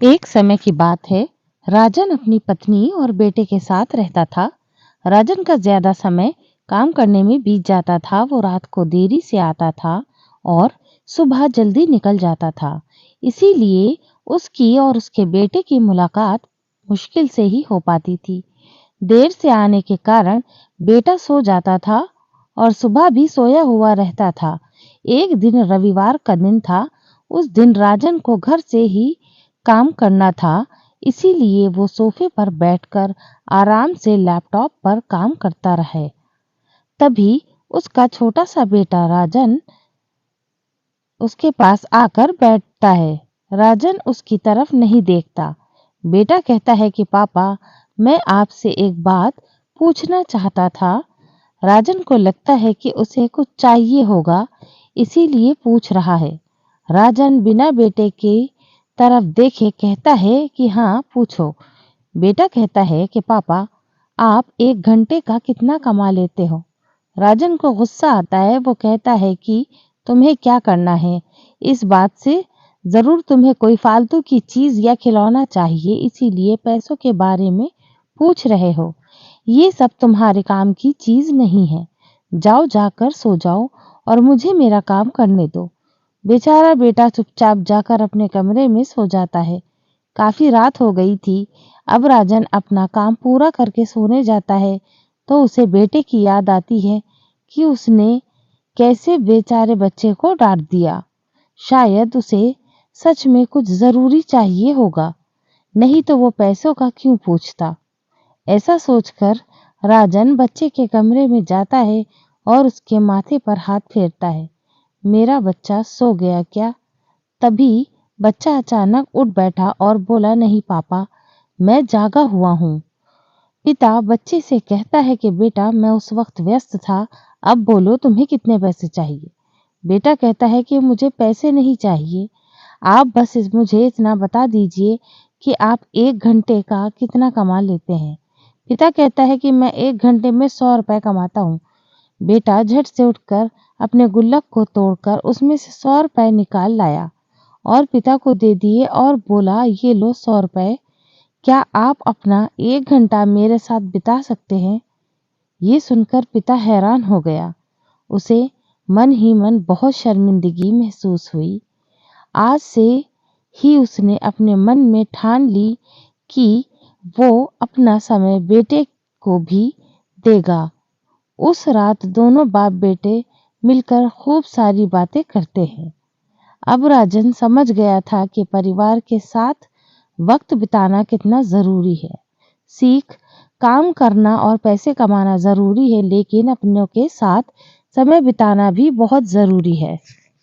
एक समय की बात है। राजन अपनी पत्नी और बेटे के साथ रहता था। राजन का ज्यादा समय काम करने में बीत जाता था। वो रात को देरी से आता था और सुबह जल्दी निकल जाता था। इसीलिए उसकी और उसके बेटे की मुलाकात मुश्किल से ही हो पाती थी। देर से आने के कारण बेटा सो जाता था और सुबह भी सोया हुआ रहता था। एक दिन रविवार का दिन था। उस दिन राजन को घर से ही काम करना था, इसीलिए वो सोफे पर बैठकर आराम से लैपटॉप पर काम करता रहे। तभी उसका छोटा सा बेटा राजन उसके पास आकर बैठता है। राजन उसकी तरफ नहीं देखता। बेटा कहता है कि पापा, मैं आपसे एक बात पूछना चाहता था। राजन को लगता है कि उसे कुछ चाहिए होगा, इसीलिए पूछ रहा है। राजन बिना बेटे की तरफ देखे कहता है कि हाँ, पूछो। बेटा कहता है कि पापा, आप 1 घंटे का कितना कमा लेते हो? राजन को गुस्सा आता है। वो कहता है कि तुम्हें क्या करना है? इस बात से जरूर तुम्हें कोई फालतू की चीज या खिलौना चाहिए, इसीलिए पैसों के बारे में पूछ रहे हो। ये सब तुम्हारे काम की चीज नहीं है। जाओ, जाकर सो जाओ और मुझे मेरा काम करने दो। बेचारा बेटा चुपचाप जाकर अपने कमरे में सो जाता है। काफी रात हो गई थी। अब राजन अपना काम पूरा करके सोने जाता है तो उसे बेटे की याद आती है कि उसने कैसे बेचारे बच्चे को डांट दिया। शायद उसे सच में कुछ जरूरी चाहिए होगा, नहीं तो वो पैसों का क्यों पूछता। ऐसा सोचकर राजन बच्चे के कमरे में जाता है और उसके माथे पर हाथ फेरता है। मेरा बच्चा सो गया क्या? तभी बच्चा अचानक उठ बैठा और बोला, नहीं पापा, मैं जागा हुआ हूँ। पिता बच्चे से कहता है कि बेटा, मैं उस वक्त व्यस्त था, अब बोलो तुम्हें कितने पैसे चाहिए? बेटा कहता है कि मुझे पैसे नहीं चाहिए, आप बस मुझे इतना बता दीजिए कि आप 1 घंटे का कितना कमा लेते हैं। पिता कहता है कि मैं 1 घंटे में 100 रुपए कमाता हूँ। बेटा झट से उठकर अपने गुल्लक को तोड़कर उसमें से 100 रुपए निकाल लाया और पिता को दे दिए और बोला, ये लो 100 रुपए। क्या आप अपना 1 घंटा मेरे साथ बिता सकते हैं? ये सुनकर पिता हैरान हो गया। उसे मन ही मन बहुत शर्मिंदगी महसूस हुई। आज से ही उसने अपने मन में ठान ली कि वो अपना समय बेटे को भी देगा। उस रात दोनों बाप बेटे मिलकर खूब सारी बातें करते हैं। अब राजन समझ गया था कि परिवार के साथ वक्त बिताना कितना जरूरी है। सीख, काम करना और पैसे कमाना जरूरी है, लेकिन अपनों के साथ समय बिताना भी बहुत जरूरी है।